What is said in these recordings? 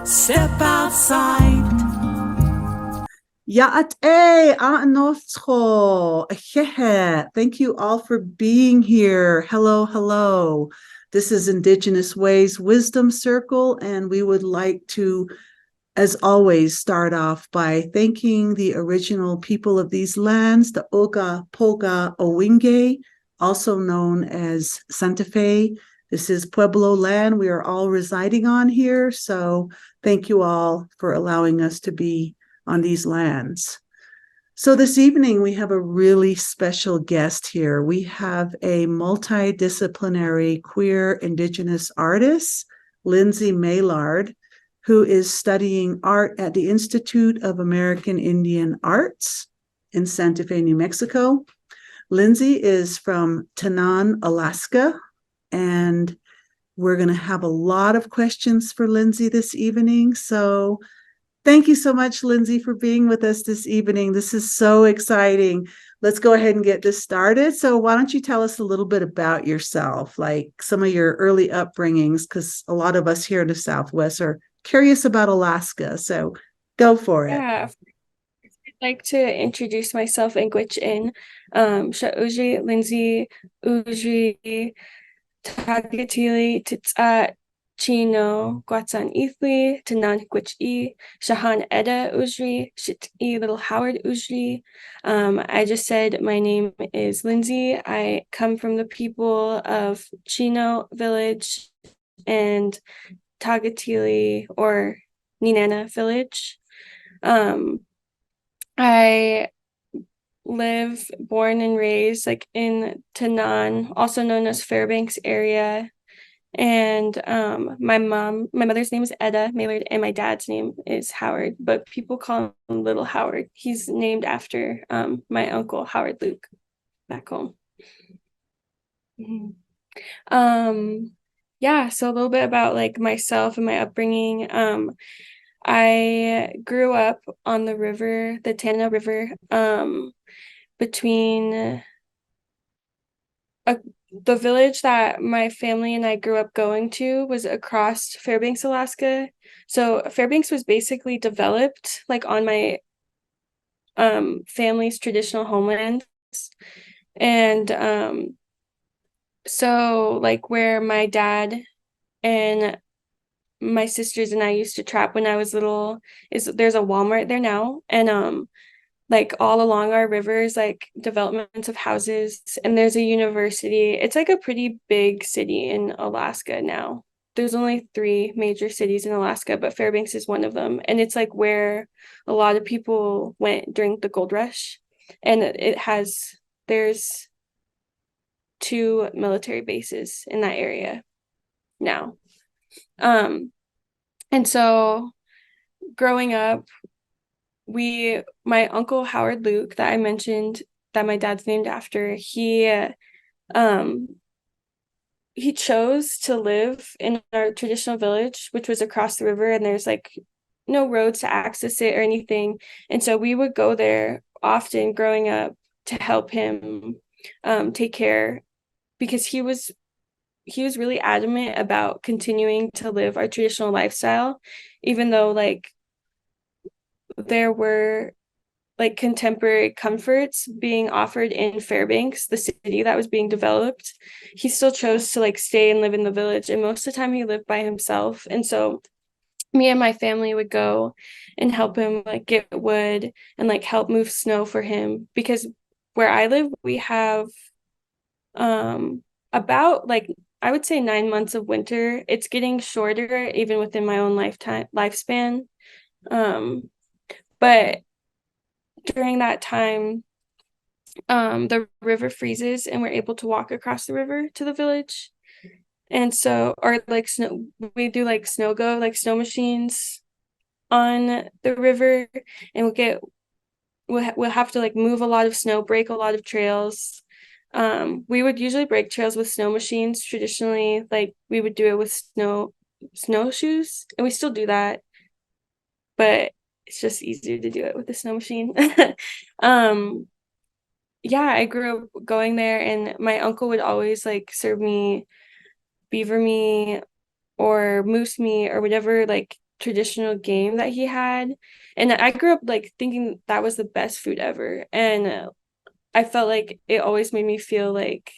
Step outside. Thank you all for being here. Hello, hello. This is Indigenous Ways Wisdom Circle, and we would like to, as always, start off by thanking the original people of these lands, the Oga Poga Owinge, also known as Santa Fe. This is Pueblo land we are all residing on here, so thank you all for allowing us to be on these lands. So this evening, we have a really special guest here. We have a multidisciplinary queer Indigenous artist, Lindsey Maillard, who is studying art at the Institute of American Indian Arts in Santa Fe, New Mexico. Lindsey is from Tanana, Alaska, and we're going to have a lot of questions for Lindsey this evening. So thank you so much, Lindsey, for being with us this evening. This is so exciting. Let's go ahead and get this started. So why don't you tell us a little bit about yourself, like some of your early upbringings, because a lot of us here in the Southwest are curious about Alaska. So go for it. Yeah, I'd like to introduce myself in Gwich'in. Sha'uji, Lindsay, Uji, Tagatili, Titsa, Chino, Guatsan Ithli, Tanan Gwich'i, Shahan Eda Ujri, Shit'i Little Howard Ujri. I just said my name is Lindsay. I come from the people of Chino Village and Tagatili or Ninana Village. I born and raised like in Tanan, also known as Fairbanks area. And my mother's name is Eda Maillard, and my dad's name is Howard, but people call him Little Howard. He's named after my uncle Howard Luke back home. Yeah, so a little bit about like myself and my upbringing. I grew up on the river, the Tanana River, between the village that my family and I grew up going to was across Fairbanks, Alaska. So Fairbanks was basically developed like on my family's traditional homelands. And so like where my dad and my sisters and I used to trap when I was little there's a Walmart there now, and like all along our rivers, like developments of houses, and there's a university. It's like a pretty big city in Alaska now. There's only 3 major cities in Alaska, but Fairbanks is one of them, and it's like where a lot of people went during the gold rush, and there's 2 military bases in that area now. And so growing up, my uncle Howard Luke that I mentioned that my dad's named after, he chose to live in our traditional village, which was across the river, and there's like no roads to access it or anything. And so we would go there often growing up to help him take care, because he was really adamant about continuing to live our traditional lifestyle, even though like there were like contemporary comforts being offered in Fairbanks, the city that was being developed. He still chose to like stay and live in the village, and most of the time he lived by himself. And so me and my family would go and help him like get wood and like help move snow for him, because where I live we have about like I would say 9 months of winter. It's getting shorter even within my own lifespan. But during that time, the river freezes and we're able to walk across the river to the village. And so, or like we do like like snow machines on the river, and we'll have to like move a lot of snow, break a lot of trails. We would usually break trails with snow machines. Traditionally, like we would do it with snowshoes, and we still do that, but it's just easier to do it with the snow machine. Yeah, I grew up going there, and my uncle would always like serve me beaver meat or moose meat or whatever like traditional game that he had. And I grew up like thinking that was the best food ever. And I felt like it always made me feel like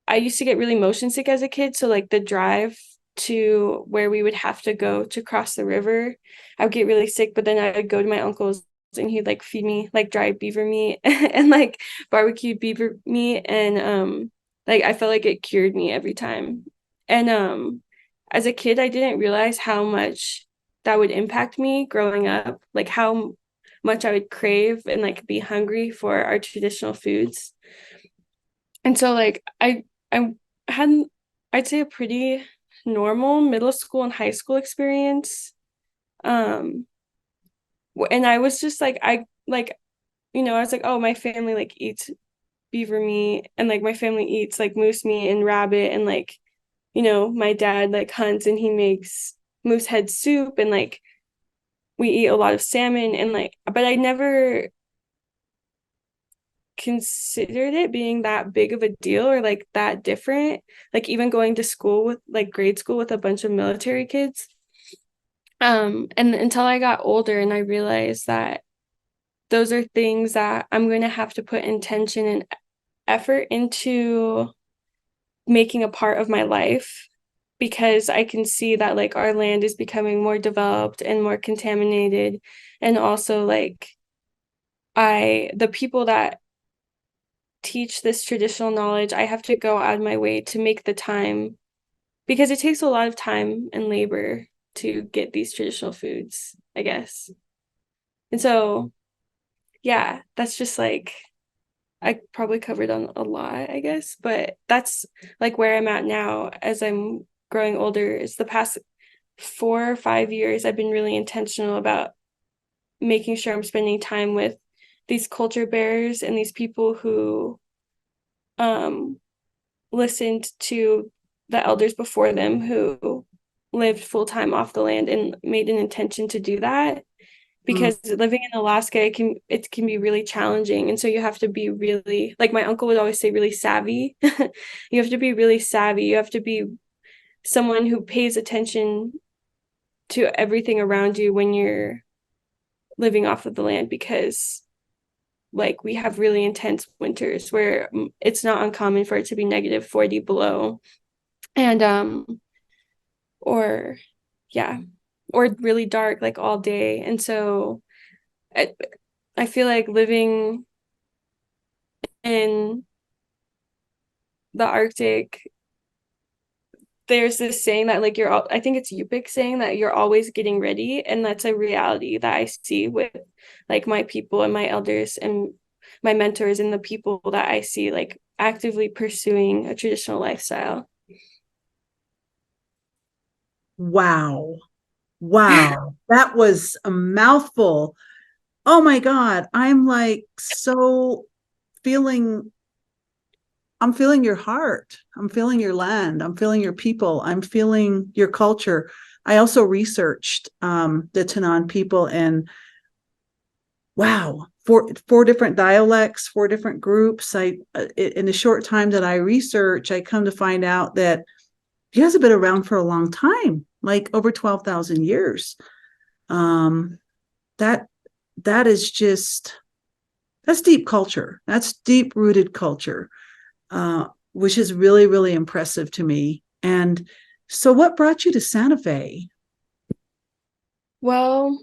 I used to get really motion sick as a kid. So like the drive to where we would have to go to cross the river, I would get really sick, but then I would go to my uncle's and he'd like feed me like dried beaver meat and like barbecued beaver meat. And like I felt like it cured me every time. And as a kid, I didn't realize how much that would impact me growing up, like how much I would crave and like be hungry for our traditional foods. And so like I had, I'd say, a pretty normal middle school and high school experience. Um and I was just like I like I was like, oh, my family like eats beaver meat, and like my family eats like moose meat and rabbit, and like my dad like hunts and he makes moose head soup, and like we eat a lot of salmon, and like but I never considered it being that big of a deal or like that different, like even going to school with like grade school with a bunch of military kids. And until I got older and I realized that those are things that I'm going to have to put intention and effort into making a part of my life, because I can see that like our land is becoming more developed and more contaminated. And also like the people that teach this traditional knowledge, I have to go out of my way to make the time, because it takes a lot of time and labor to get these traditional foods, I guess. And so, yeah, that's just like, I probably covered on a lot, I guess, but that's like where I'm at now as I'm growing older. Is the past 4 or 5 years, I've been really intentional about making sure I'm spending time with these culture bearers and these people who um listened to the elders before them who lived full time off the land and made an intention to do that. Mm. Because living in Alaska, it can be really challenging, and so you have to be really, like my uncle would always say, really savvy. You have to be really savvy. You have to be someone who pays attention to everything around you when you're living off of the land, because like we have really intense winters where it's not uncommon for it to be -40 below, and or yeah, or really dark like all day. And so I, I feel like living in the Arctic, there's this saying that like I think it's Yupik saying that you're always getting ready, and that's a reality that I see with like my people and my elders and my mentors and the people that I see like actively pursuing a traditional lifestyle. Wow. Wow. That was a mouthful. Oh my God. I'm like so feeling, I'm feeling your heart. I'm feeling your land. I'm feeling your people. I'm feeling your culture. I also researched the Tanana people, and wow, four different dialects, four different groups. In the short time that I research, I come to find out that you guys have been around for a long time, like over 12,000 years. Um, that that is just that's deep culture. That's deep rooted culture, which is really, really impressive to me. And so, what brought you to Santa Fe? Well,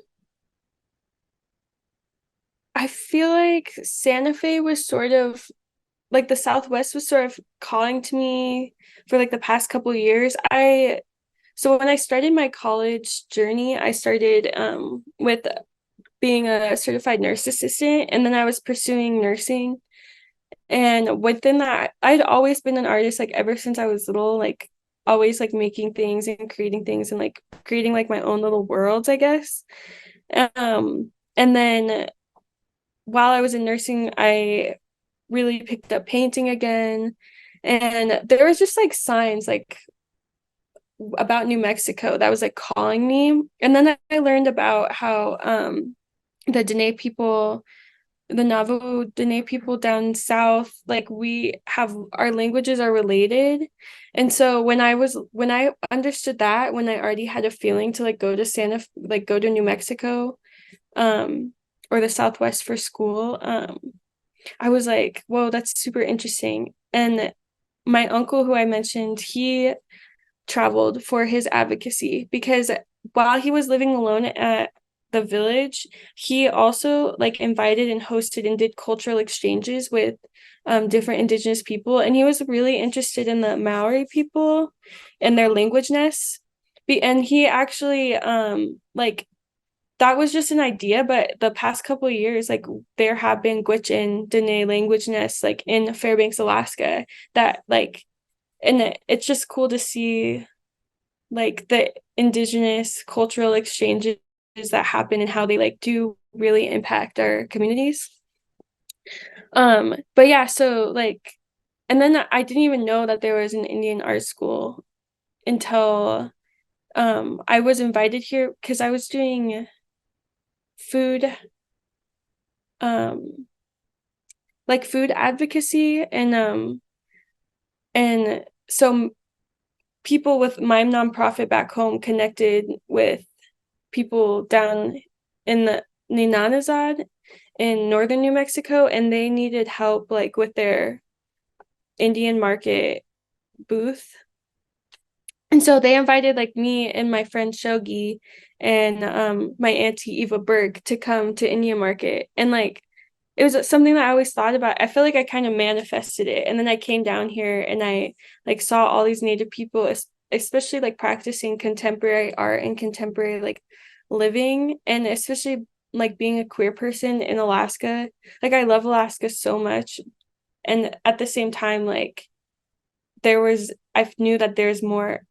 I feel like Santa Fe was sort of like the Southwest was sort of calling to me for like the past couple of years. So when I started my college journey, I started with being a certified nurse assistant, and then I was pursuing nursing. And within that, I'd always been an artist, like ever since I was little, like always like making things and creating things and like creating like my own little worlds, I guess. And then while I was in nursing, I really picked up painting again. And there was just like signs like about New Mexico that was like calling me. And then I learned about how the Dene people the Navajo Dene people down south, like we have our languages are related. And so when I understood that, when I already had a feeling to like go to New Mexico, um, or the Southwest for school, I was like, whoa, that's super interesting. And my uncle who I mentioned, he traveled for his advocacy because while he was living alone at the village, he also like invited and hosted and did cultural exchanges with different indigenous people. And he was really interested in the Maori people and their language ness. And he actually like that was just an idea, but the past couple of years, like there have been Gwich'in Dene language nests like in Fairbanks, Alaska, that like and it's just cool to see like the indigenous cultural exchanges that happen and how they like do really impact our communities. But yeah, so like and then I didn't even know that there was an Indian art school until I was invited here because I was doing food um like food advocacy and so people with my nonprofit back home connected with people down in the Ninanazad in northern New Mexico, and they needed help like with their Indian market booth. And so they invited like me and my friend Shogi and my auntie Eva Berg to come to Indian market. And like it was something that I always thought about. I feel like I kind of manifested it. And then I came down here and I like saw all these Native people, especially like practicing contemporary art and contemporary like living, and especially like being a queer person in Alaska. Like I love Alaska so much. And at the same time, like I knew that there's more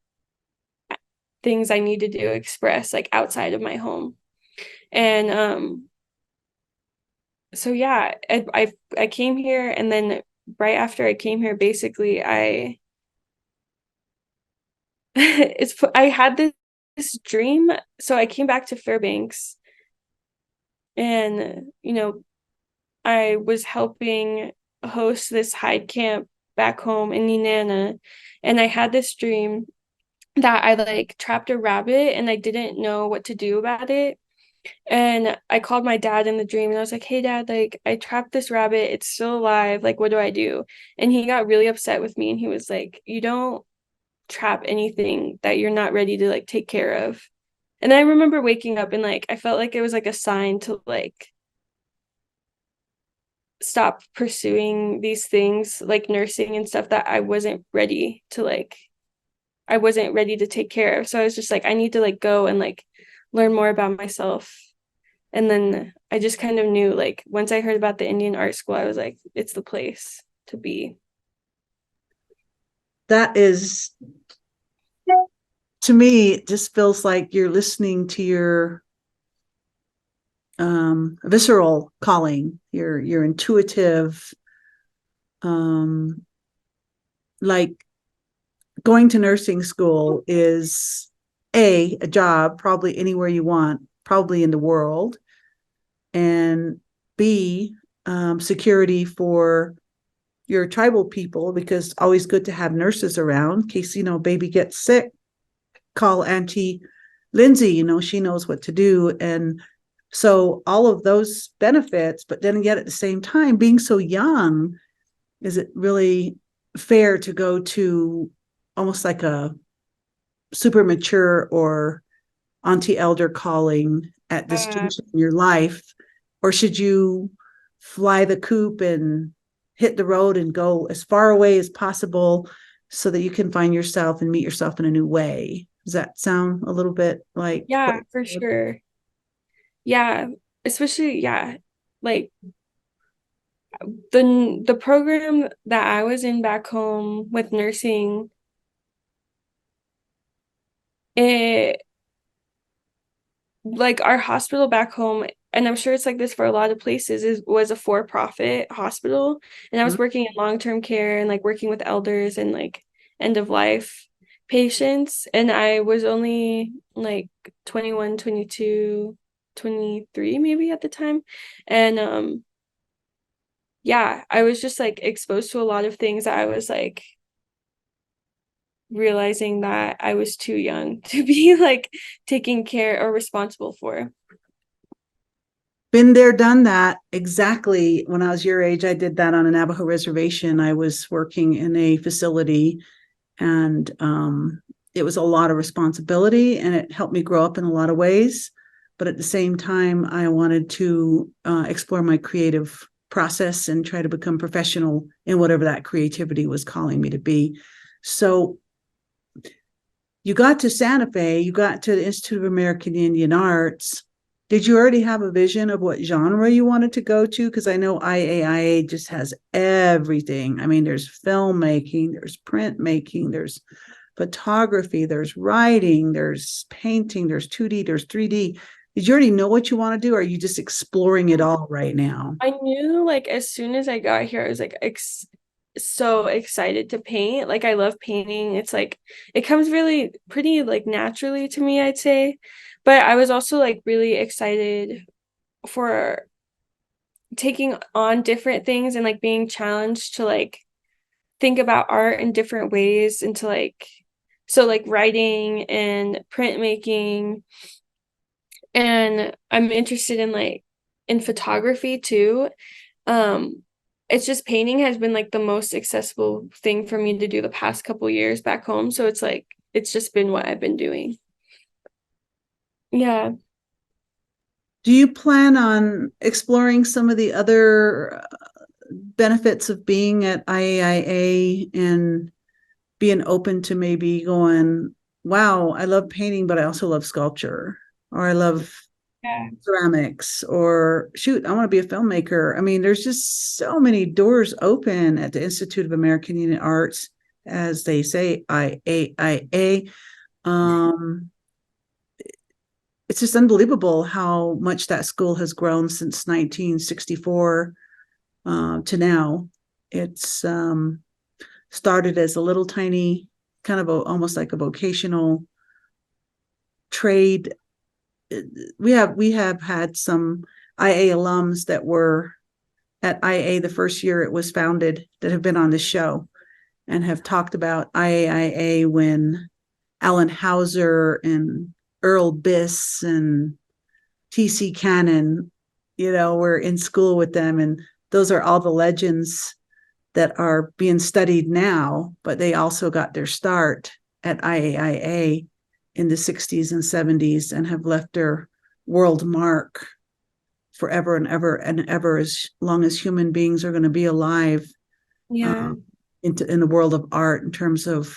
things I needed to express like outside of my home. And so yeah, I came here, and then right after I came here, basically I had this dream. So I came back to Fairbanks, and I was helping host this hide camp back home in Nenana, and I had this dream that I like trapped a rabbit and I didn't know what to do about it. And I called my dad in the dream and I was like, "Hey dad, like I trapped this rabbit. It's still alive. Like what do I do?" And he got really upset with me and he was like, "You don't trap anything that you're not ready to like take care of." And I remember waking up and like I felt like it was like a sign to like stop pursuing these things like nursing and stuff that I wasn't ready to take care of. So I was just like, I need to like go and like learn more about myself. And then I just kind of knew like once I heard about the Indian art school, I was like, it's the place to be. That is, to me, it just feels like you're listening to your visceral calling, your intuitive, like going to nursing school is a job probably anywhere you want, probably in the world, and B, security for your tribal people, because it's always good to have nurses around in case baby gets sick. Call Auntie Lindsey, she knows what to do. And so all of those benefits, but then yet at the same time, being so young, is it really fair to go to almost like a super mature or auntie elder calling at this junction in your life? Or should you fly the coop and hit the road and go as far away as possible so that you can find yourself and meet yourself in a new way? Does that sound a little bit like Yeah, for sure. Yeah, especially yeah, like the program that I was in back home with nursing, it like our hospital back home, and I'm sure it's like this for a lot of places, was a for-profit hospital. And I was working in long-term care and like working with elders and like end of life patients. And I was only like 21, 22, 23 maybe at the time. And yeah, I was just like exposed to a lot of things that I was like realizing that I was too young to be like taking care or responsible for. Been there, done that. Exactly. When I was your age, I did that on a Navajo reservation. I was working in a facility, and it was a lot of responsibility, and it helped me grow up in a lot of ways. But at the same time, I wanted to explore my creative process and try to become professional in whatever that creativity was calling me to be. So you got to Santa Fe, you got to the Institute of American Indian Arts. Did you already have a vision of what genre you wanted to go to? Because I know IAIA just has everything. I mean, there's filmmaking, there's printmaking, there's photography, there's writing, there's painting, there's 2D, there's 3D. Did you already know what you want to do? Or are you just exploring it all right now? I knew like as soon as I got here, I was like so excited to paint. Like I love painting. It's like it comes really pretty like naturally to me, I'd say. But I was also like really excited for taking on different things and like being challenged to like think about art in different ways and to like so like writing and printmaking, and I'm interested in like in photography too. Um, it's just painting has been like the most accessible thing for me to do the past couple years back home. So it's like it's just been what I've been doing. Yeah. Do you plan on exploring some of the other benefits of being at IAIA and being open to maybe going, wow, I love painting, but I also love sculpture, or I love Yeah. ceramics, or shoot, I want to be a filmmaker. I mean, there's just so many doors open at the Institute of American Indian Arts, as they say, IAIA. Um, it's just unbelievable how much that school has grown since 1964 to now. It's started as a little tiny, kind of almost like a vocational trade. We have had some IA alums that were at IA the first year it was founded that have been on this show and have talked about IAIA when Alan Hauser and Earl Biss and TC Cannon, were in school with them. And those are all the legends that are being studied now, but they also got their start at IAIA in the 60s and 70s and have left their world mark forever and ever and ever, as long as human beings are going to be alive, Yeah. in the world of art, in terms of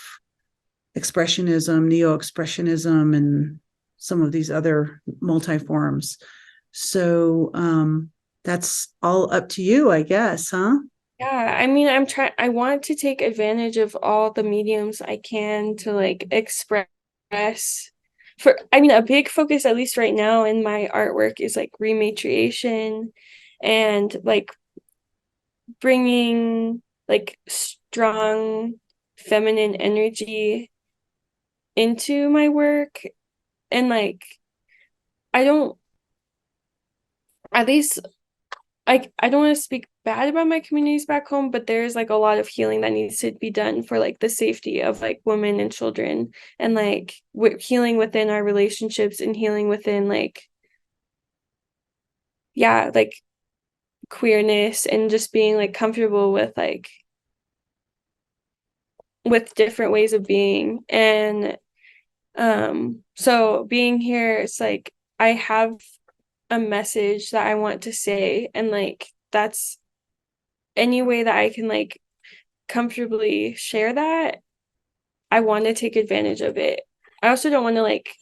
expressionism, neo-expressionism, and some of these other multi-forms. So that's all up to you, I guess, huh? Yeah, I mean, I want to take advantage of all the mediums I can to like express I mean, a big focus, at least right now in my artwork, is like rematriation and like bringing like strong feminine energy into my work. And like, I don't, at least I don't want to speak bad about my communities back home, but there's like a lot of healing that needs to be done for like the safety of like women and children, and like healing within our relationships and healing within like yeah, like queerness and just being like comfortable with different ways of being. And so being here, it's like I have a message that I want to say, and like that's any way that I can like comfortably share that, I want to take advantage of it. I also don't want to like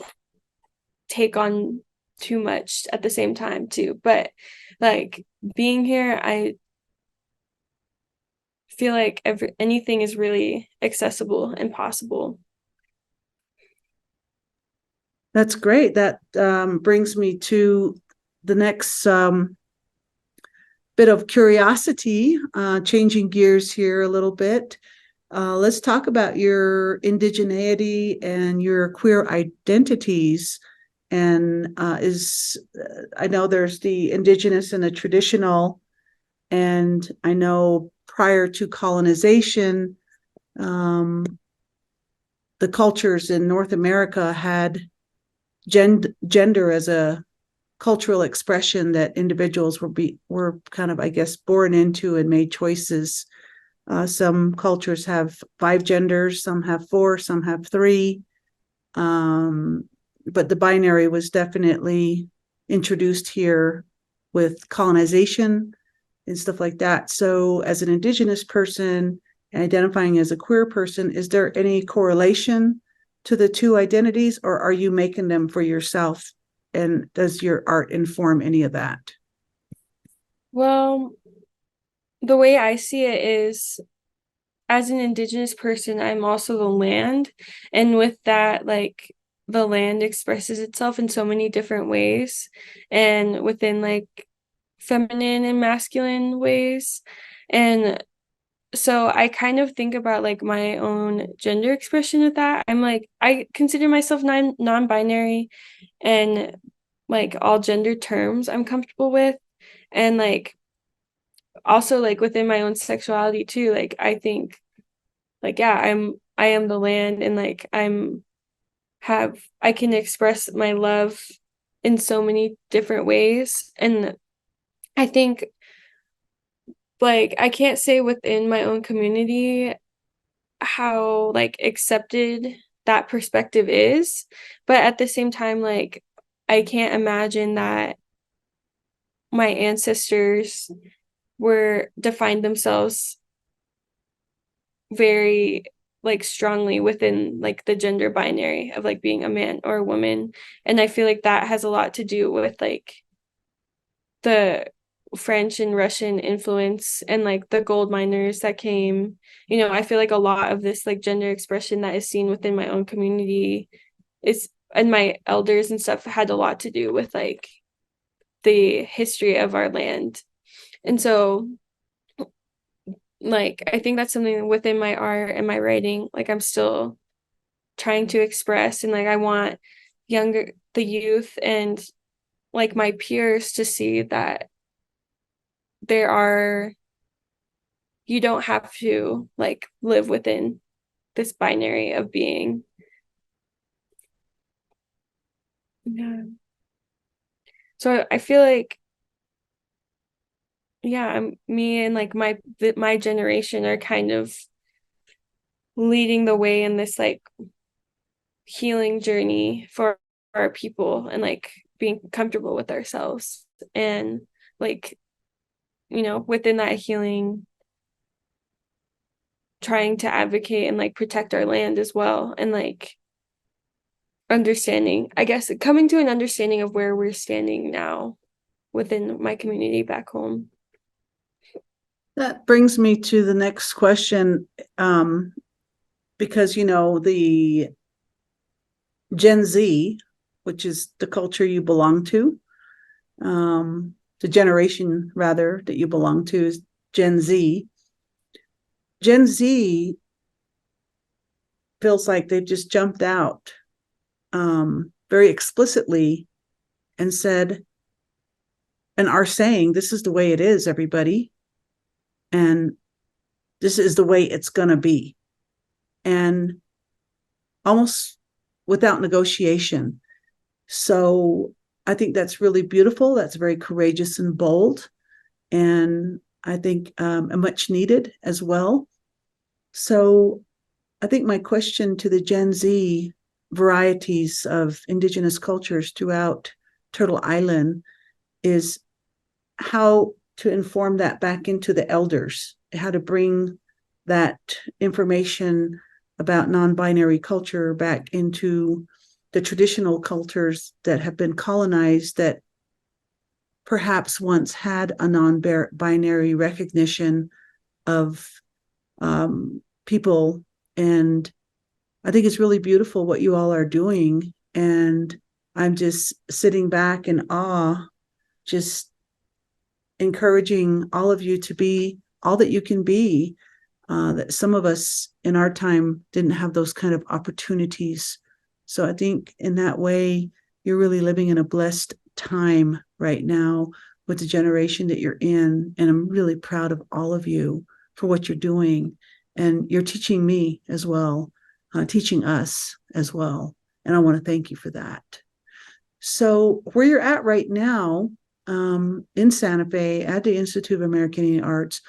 take on too much at the same time too. But like being here, I feel like anything is really accessible and possible. That's great. That brings me to the next bit of curiosity, changing gears here a little bit. Let's talk about your indigeneity and your queer identities. And I know there's the indigenous and the traditional. And I know prior to colonization, the cultures in North America had gender as a cultural expression that individuals were kind of, I guess, born into and made choices. Some cultures have 5 genders, some have 4, some have 3. But the binary was definitely introduced here with colonization and stuff like that. So as an Indigenous person identifying as a queer person, is there any correlation to the two identities, or are you making them for yourself? And does your art inform any of that? Well, the way I see it is, as an Indigenous person, I'm also the land. And with that, like, the land expresses itself in so many different ways, and within like feminine and masculine ways. And so I kind of think about like my own gender expression with that. I'm like, I consider myself non-binary, and like all gender terms I'm comfortable with. And like also like within my own sexuality too, like I think like, yeah, I am the land, and like I can express my love in so many different ways. And I think like I can't say within my own community how like accepted that perspective is, but at the same time, like I can't imagine that my ancestors were defined themselves very like strongly within like the gender binary of like being a man or a woman. And I feel like that has a lot to do with like the French and Russian influence and like the gold miners that came. I feel like a lot of this like gender expression that is seen within my own community is, and my elders and stuff, had a lot to do with like the history of our land. And so like I think that's something within my art and my writing like I'm still trying to express, and like I want the youth and like my peers to see that there are you don't have to like live within this binary of being. Yeah. So I feel like, yeah, me and like my generation are kind of leading the way in this like healing journey for our people, and like being comfortable with ourselves, and like within that healing trying to advocate and like protect our land as well, and like understanding, I guess, coming to an understanding of where we're standing now within my community back home. That brings me to the next question, because the Gen Z, which is the culture you belong to, the generation rather that you belong to is Gen Z. Gen Z feels like they've just jumped out very explicitly and said, and are saying, this is the way it is, everybody. And this is the way it's going to be. And almost without negotiation. So I think that's really beautiful. That's very courageous and bold. And I think much needed as well. So I think my question to the Gen Z varieties of Indigenous cultures throughout Turtle Island is how to inform that back into the elders, how to bring that information about non-binary culture back into the traditional cultures that have been colonized, that perhaps once had a non-binary recognition of people. And I think it's really beautiful what you all are doing. And I'm just sitting back in awe, just encouraging all of you to be all that you can be. That some of us in our time didn't have those kind of opportunities. So I think in that way, you're really living in a blessed time right now with the generation that you're in. And I'm really proud of all of you for what you're doing. And you're teaching me as well, teaching us as well. And I want to thank you for that. So where you're at right now, in Santa Fe at the Institute of American Indian Arts,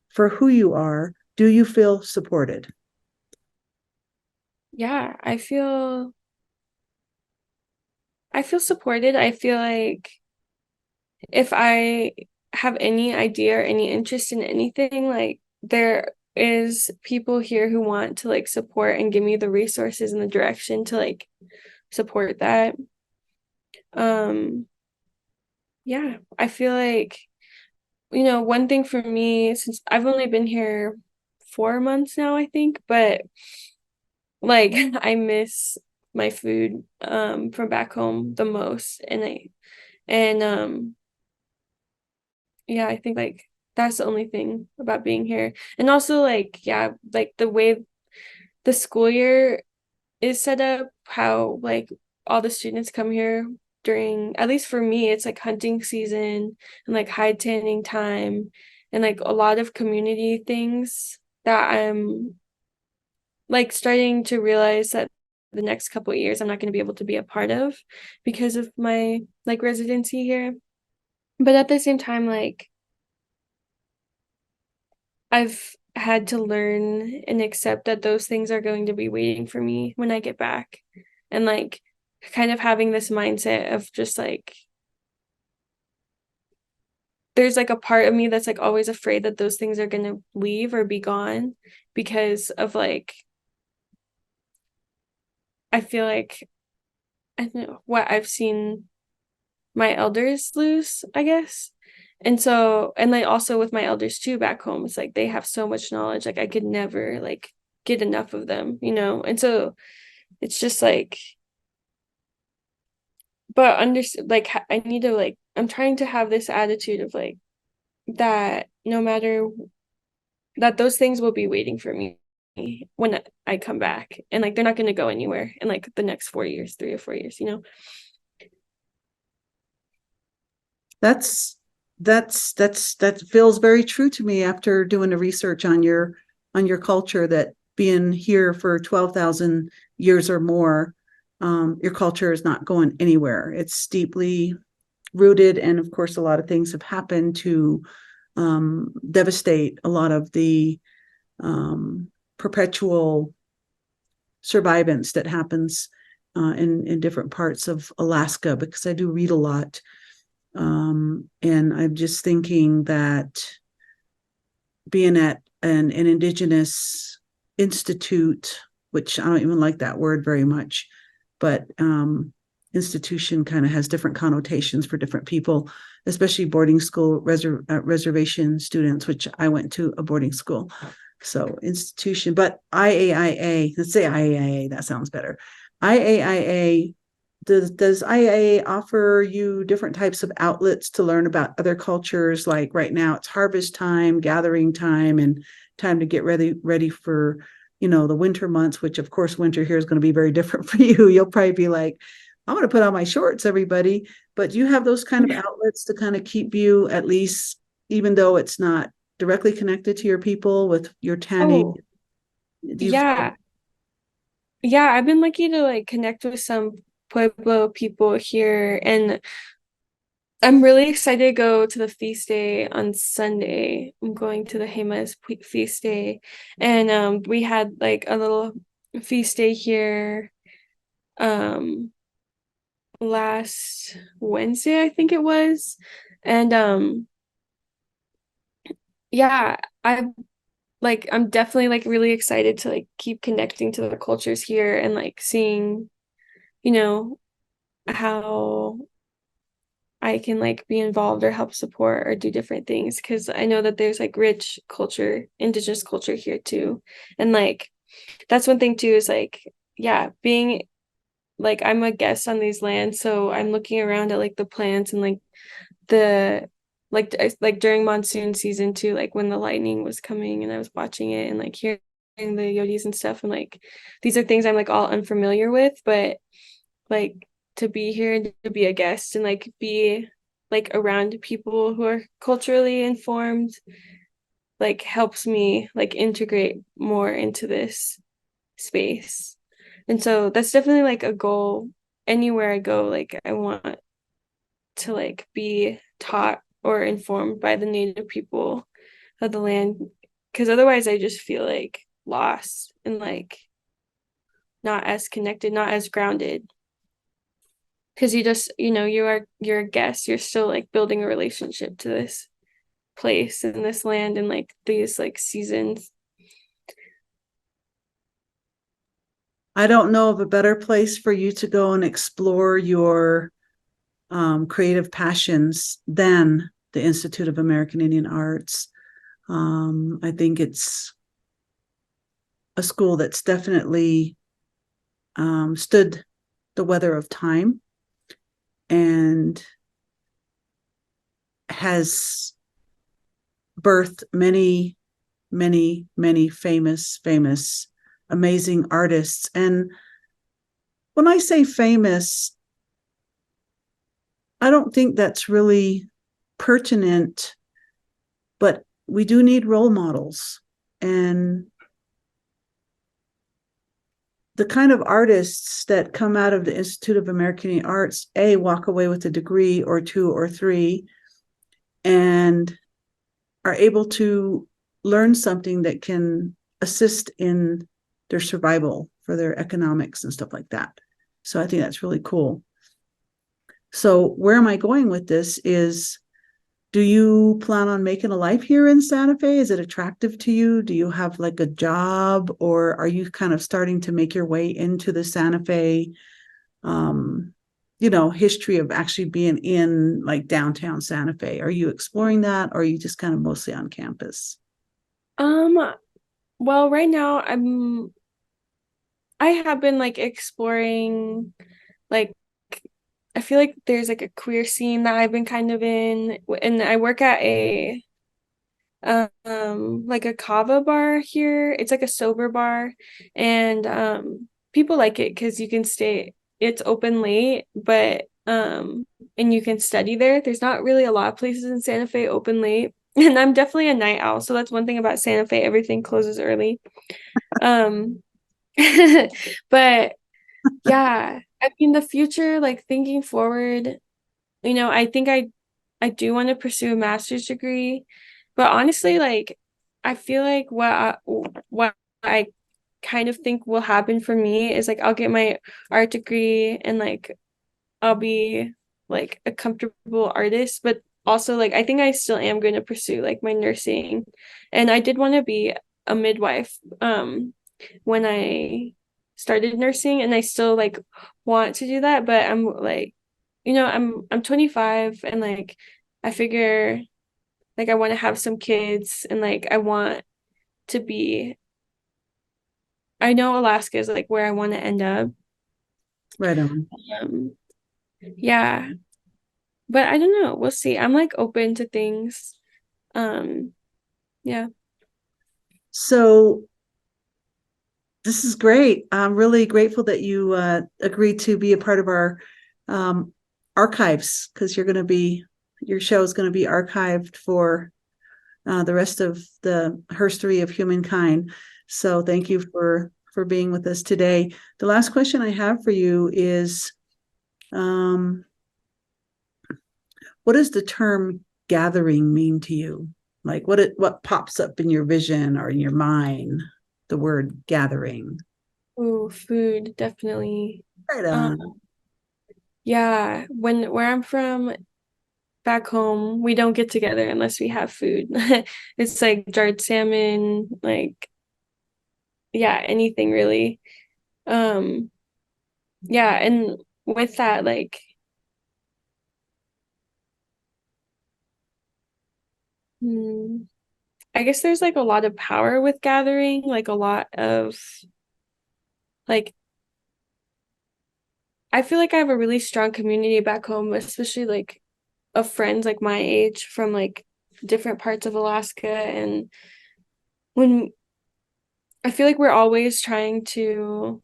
for who you are, do you feel supported? Yeah, I feel supported. I feel like if I have any idea or any interest in anything, like there is people here who want to like support and give me the resources and the direction to like support that. Um, yeah, I feel like, one thing for me, since I've only been here 4 months now, I think, but like I miss my food from back home the most. And yeah, I think like that's the only thing about being here. And also like, yeah, like the way the school year is set up, how like all the students come here during, at least for me, it's like hunting season and like hide tanning time and like a lot of community things that I'm like starting to realize that the next couple of years I'm not going to be able to be a part of because of my like residency here. But at the same time, like I've had to learn and accept that those things are going to be waiting for me when I get back. And like kind of having this mindset of just like there's like a part of me that's like always afraid that those things are going to leave or be gone because of like I feel like I don't know what I've seen my elders lose, I guess. And so, and like also with my elders too back home, it's like they have so much knowledge, like I could never like get enough of them. And so it's just like, but like I need to like, I'm trying to have this attitude of like that no matter that those things will be waiting for me when I come back and like they're not going to go anywhere in like the next 4 years, 3 or 4 years. That feels very true to me after doing the research on your culture, that being here for 12,000 years or more, your culture is not going anywhere. It's deeply rooted, and of course a lot of things have happened to devastate a lot of the perpetual survivance that happens in different parts of Alaska, because I do read a lot. And I'm just thinking that being at an indigenous institute, which I don't even like that word very much, but institution kind of has different connotations for different people, especially boarding school reservation students, which I went to a boarding school. So institution, but IAIA, let's say IAIA, that sounds better. IAIA, does IAIA offer you different types of outlets to learn about other cultures? Like right now it's harvest time, gathering time, and time to get ready for, the winter months, which of course winter here is going to be very different for you. You'll probably be like, I'm going to put on my shorts, everybody. But do you have those kind of outlets to kind of keep you, at least, even though it's not directly connected to your people, with your tanning? Oh, yeah. Yeah, I've been lucky to like connect with some Pueblo people here, and I'm really excited to go to the feast day on Sunday. I'm going to the Hemas feast day, and we had like a little feast day here um last Wednesday, I think it was. And yeah, I'm definitely like really excited to like keep connecting to the cultures here and like seeing, you know, how I can like be involved or help support or do different things, because I know that there's like rich culture, indigenous culture here too. And like that's one thing too, is like, yeah, being like I'm a guest on these lands, so I'm looking around at like the plants and like the like during monsoon season too, like when the lightning was coming and I was watching it and like hearing the yodis and stuff, and like these are things I'm like all unfamiliar with, but like to be here and to be a guest and like be like around people who are culturally informed like helps me like integrate more into this space. And so that's definitely like a goal anywhere I go. Like I want to like be taught or informed by the native people of the land, because otherwise I just feel like lost and like not as connected, not as grounded. Because you just, you're a guest, you're still like building a relationship to this place and this land and like these like seasons. I don't know of a better place for you to go and explore your creative passions than the Institute of American Indian Arts. I think it's a school that's definitely stood the weather of time and has birthed many, many, many famous, amazing artists. And when I say famous, I don't think that's really pertinent, but we do need role models. And the kind of artists that come out of the Institute of American Arts, walk away with a degree or two or three and are able to learn something that can assist in their survival for their economics and stuff like that. So I think that's really cool. So where am I going with this is, do you plan on making a life here in Santa Fe? Is it attractive to you? Do you have like a job, or are you kind of starting to make your way into the Santa Fe, history of actually being in like downtown Santa Fe? Are you exploring that, or are you just kind of mostly on campus? Well, right now I have been like exploring, like I feel like there's like a queer scene that I've been kind of in, and I work at a like a kava bar here. It's like a sober bar, and people like it because you can stay, it's open late, but and you can study there. There's not really a lot of places in Santa Fe open late. And I'm definitely a night owl, so that's one thing about Santa Fe, everything closes early. Um but yeah, I mean the future, like thinking forward, I think I do want to pursue a master's degree, but honestly, like I feel like what I kind of think will happen for me is like I'll get my art degree and like I'll be like a comfortable artist, but also like I think I still am going to pursue like my nursing. And I did want to be a midwife when I started nursing, and I still like want to do that, but I'm like, I'm 25, and like I figure like I want to have some kids, and like I want to be, I know Alaska is like where I want to end up. Right on. Um, yeah, but I don't know. We'll see. I'm like open to things. Um, yeah. So this is great. I'm really grateful that you agreed to be a part of our archives, because your show is going to be archived for the rest of the history of humankind. So thank you for being with us today. The last question I have for you is, what does the term gathering mean to you? Like what pops up in your vision or in your mind? The word gathering. Oh, food, definitely. Right Um, on. yeah, where I'm from, back home, we don't get together unless we have food. It's like jarred salmon, like yeah, anything really. Um, yeah, and with that, like hmm, I guess there's like a lot of power with gathering, like a lot of like I feel like I have a really strong community back home, especially like of friends like my age from like different parts of Alaska. And when I feel like we're always trying to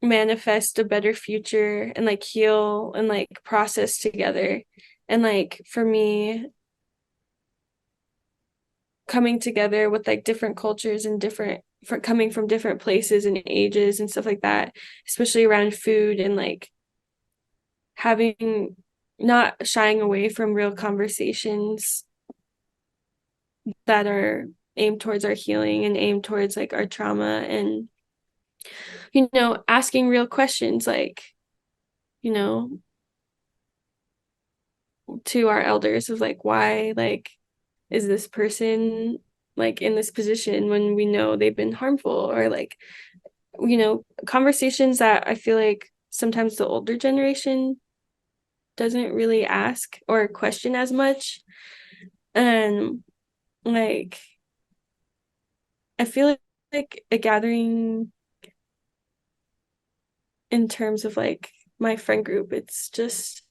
manifest a better future and like heal and like process together. And like for me, coming together with like different cultures and coming from different places and ages and stuff like that, especially around food, and like having not shying away from real conversations that are aimed towards our healing and aimed towards like our trauma, and asking real questions, like to our elders, of like, why, like, is this person like in this position when we know they've been harmful, or like conversations that I feel like sometimes the older generation doesn't really ask or question as much. And like I feel like a gathering in terms of like my friend group, it's just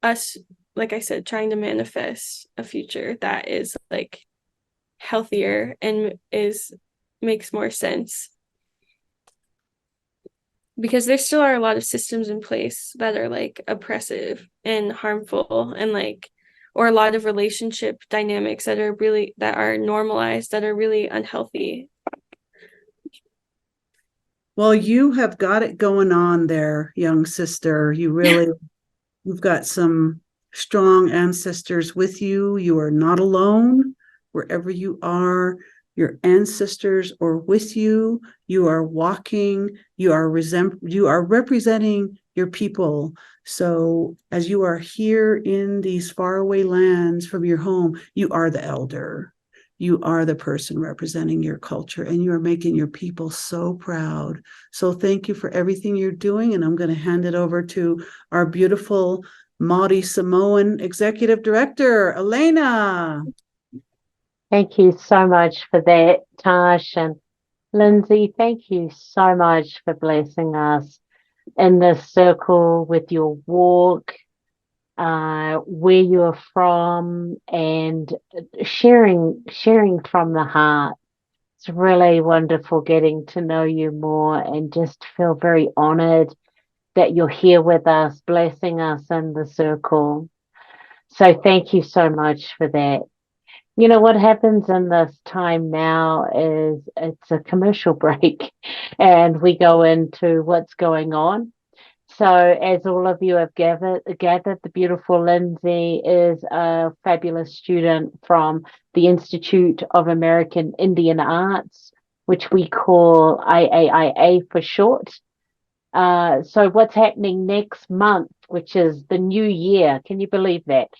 us, like I said, trying to manifest a future that is like healthier and makes more sense, because there still are a lot of systems in place that are like oppressive and harmful, and like, or a lot of relationship dynamics that are normalized, that are really unhealthy. Well, you have got it going on there, young sister. You've got some strong ancestors with you. You are not alone wherever you are. Your ancestors are with you. You are walking. You are representing your people. So as you are here in these faraway lands from your home, you are the elder. You are the person representing your culture, and you are making your people so proud. So thank you for everything you're doing. And I'm going to hand it over to our beautiful Maori Samoan Executive Director, Elena. Thank you so much for that, Tash. And Lindsey, thank you so much for blessing us in this circle with your walk, where you're from, and sharing from the heart. It's really wonderful getting to know you more, and just feel very honored that you're here with us, blessing us in the circle. So thank you so much for that. What happens in this time now is it's a commercial break, and we go into what's going on. So as all of you have gathered, the beautiful Lindsey is a fabulous student from the Institute of American Indian Arts, which we call IAIA for short. So what's happening next month, which is the new year? Can you believe that?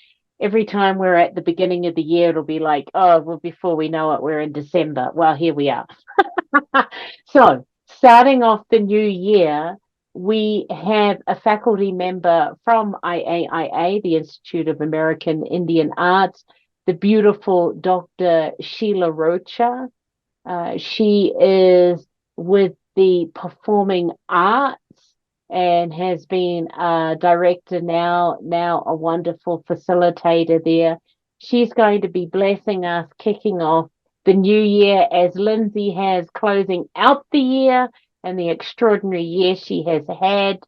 Every time we're at the beginning of the year, it'll be like, oh, well, before we know it, we're in December. Well, here we are. So starting off the new year, we have a faculty member from IAIA, the Institute of American Indian Arts, the beautiful Dr. Sheila Rocha. She is with the performing arts and has been a director now a wonderful facilitator there. She's going to be blessing us, kicking off the new year, as Lindsey has closing out the year and the extraordinary year she has had.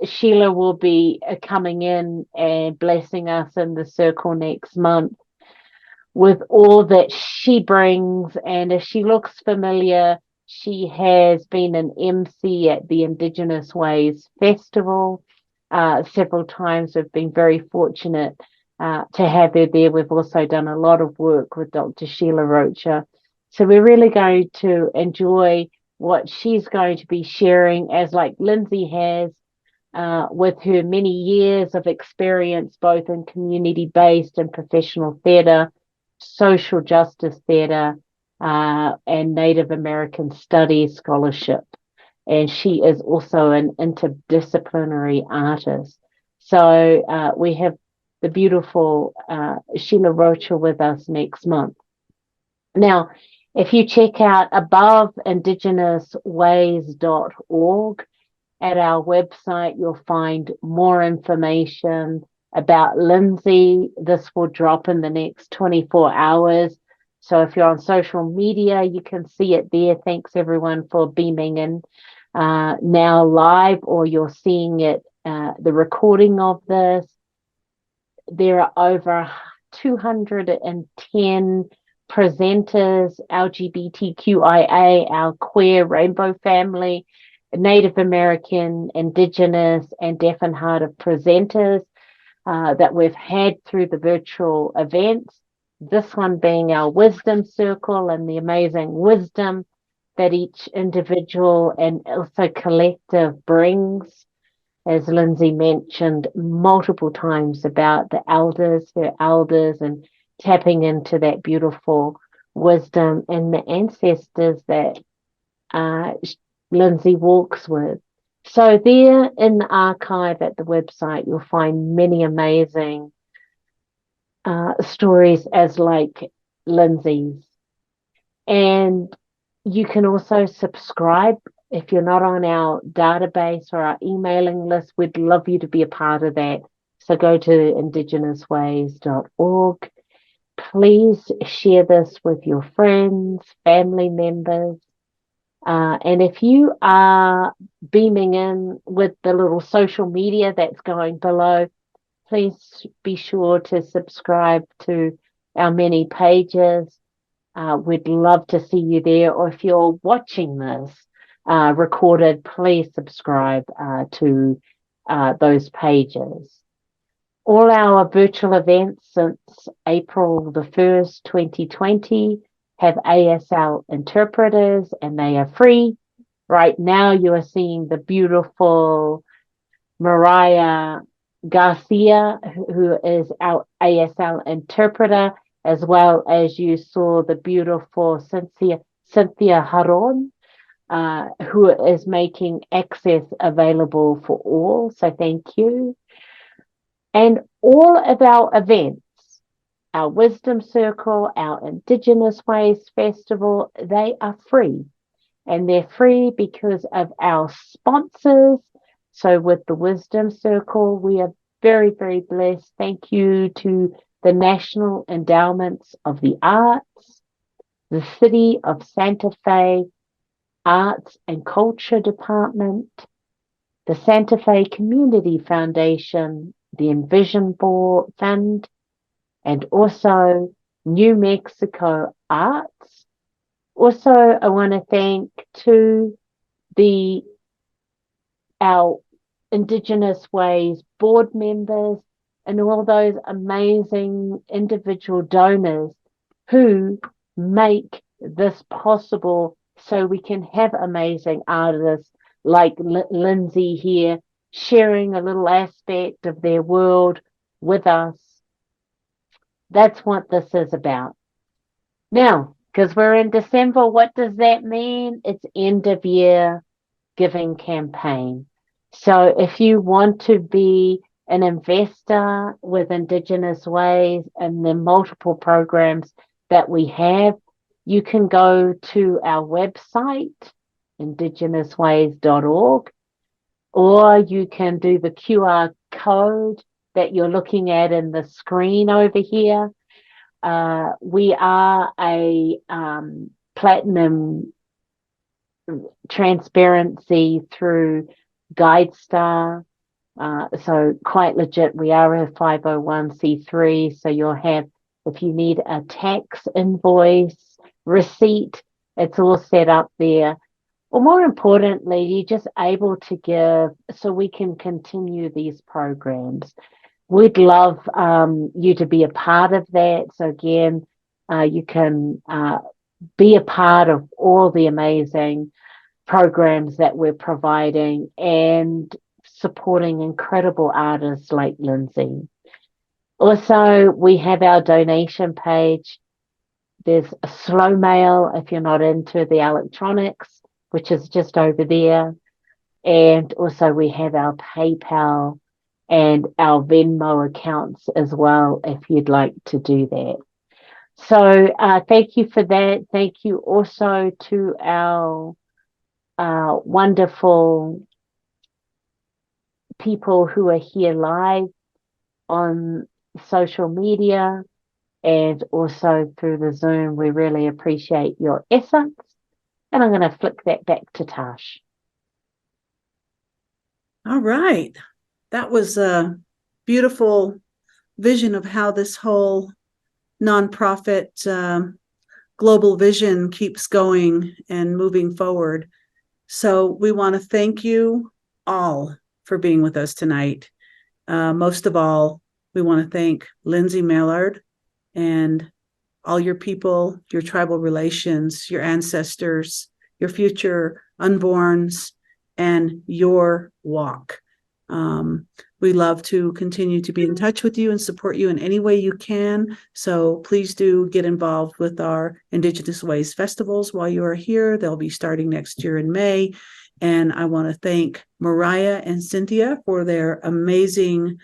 Sheila will be coming in and blessing us in the circle next month with all that she brings. And if she looks familiar, she has been an MC at the IndigenousWays Festival several times. We've been very fortunate to have her there. We've also done a lot of work with Dr. Sheila Rocha. So we're really going to enjoy what she's going to be sharing, as like Lindsey has, with her many years of experience, both in community-based and professional theatre, social justice theatre, and Native American Studies scholarship. And she is also an interdisciplinary artist. So we have the beautiful Sheila Rocha with us next month. Now, if you check out above IndigenousWays.org at our website, you'll find more information about Lindsey. This will drop in the next 24 hours. So if you're on social media, you can see it there. Thanks everyone for beaming in now live, or you're seeing it, the recording of this. there are over 210 presenters, LGBTQIA, our queer rainbow family, Native American, Indigenous, and deaf and hard of presenters that we've had through the virtual events. This one being our wisdom circle and the amazing wisdom that each individual and also collective brings, as Lindsey mentioned multiple times about the elders, her elders, and tapping into that beautiful wisdom and the ancestors that Lindsey walks with. So there in the archive at the website, you'll find many amazing stories as like Lindsey's. And you can also subscribe if you're not on our database or our emailing list. We'd love you to be a part of that. So go to IndigenousWays.org. Please share this with your friends, family members. And if you are beaming in with the little social media that's going below, please be sure to subscribe to our many pages. We'd love to see you there. Or if you're watching this recorded, please subscribe to those pages. All our virtual events since April the 1st, 2020 have ASL interpreters and they are free. Right now you are seeing the beautiful Mariah Garcia, who is our ASL interpreter, as well as you saw the beautiful Cynthia Haron, who is making access available for all. So thank you. And all of our events, our Wisdom Circle, our Indigenous Ways Festival, they are free. And they're free because of our sponsors. So with the Wisdom Circle, we are very, very blessed. Thank you to the National Endowments of the Arts, the City of Santa Fe Arts and Culture Department, the Santa Fe Community Foundation, the Envision Board Fund, and also New Mexico Arts. Also, I want to thank to our Indigenous Ways board members and all those amazing individual donors who make this possible so we can have amazing artists like Lindsey here sharing a little aspect of their world with us. That's what this is about. Now, because we're in December, what does that mean? It's end of year giving campaign. So if you want to be an investor with Indigenous Ways and the multiple programs that we have, you can go to our website, IndigenousWays.org, or you can do the QR code that you're looking at in the screen over here. We are a platinum transparency through GuideStar. So quite legit, we are a 501c3. So you'll have, if you need a tax invoice, receipt, it's all set up there. Or more importantly, you're just able to give so we can continue these programs. We'd love you to be a part of that. So again, you can be a part of all the amazing programs that we're providing and supporting incredible artists like Lindsey. Also, we have our donation page. There's a slow mail if you're not into the electronics, which is just over there. And also we have our PayPal and our Venmo accounts as well, if you'd like to do that. So thank you for that. Thank you also to our wonderful people who are here live on social media and also through the Zoom. We really appreciate your efforts. And I'm going to flick that back to Tash. All right. That was a beautiful vision of how this whole nonprofit global vision keeps going and moving forward. So we want to thank you all for being with us tonight. Most of all, we want to thank Lindsey Maillard and all your people, your tribal relations, your ancestors, your future unborns, and your walk. We love to continue to be in touch with you and support you in any way you can. So please do get involved with our Indigenous Ways festivals while you are here. They'll be starting next year in May. And I want to thank Mariah and Cynthia for their amazing,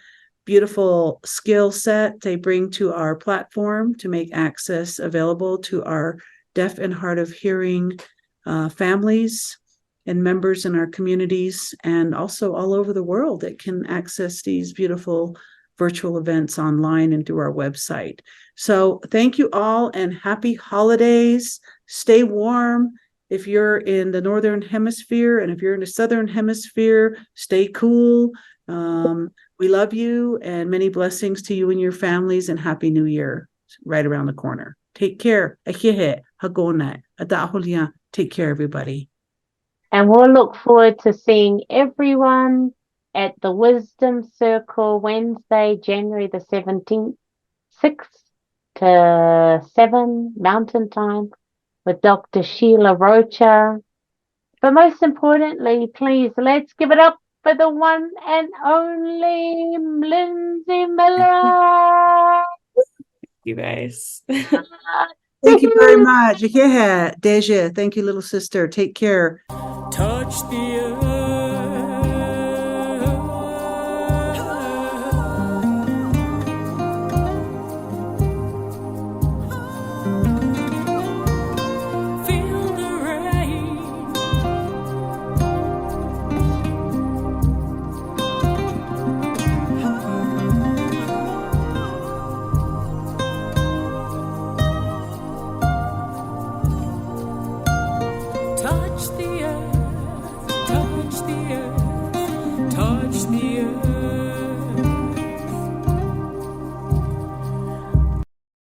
beautiful skill set they bring to our platform to make access available to our deaf and hard of hearing families and members in our communities, and also all over the world that can access these beautiful virtual events online and through our website. So thank you all and happy holidays. Stay warm if you're in the Northern Hemisphere, and if you're in the Southern Hemisphere, stay cool. We love you and many blessings to you and your families, and Happy New Year right around the corner. Take care. Take care, everybody. And we'll look forward to seeing everyone at the Wisdom Circle Wednesday, January the 17th, 6 to 7 Mountain Time with Dr. Sheila Rocha. But most importantly, please, let's give it up for the one and only Lindsey Maillard. You guys. Thank you very much. Yeah, Deja, thank you, little sister. Take care. Touch the earth. Feel the rain. Touch the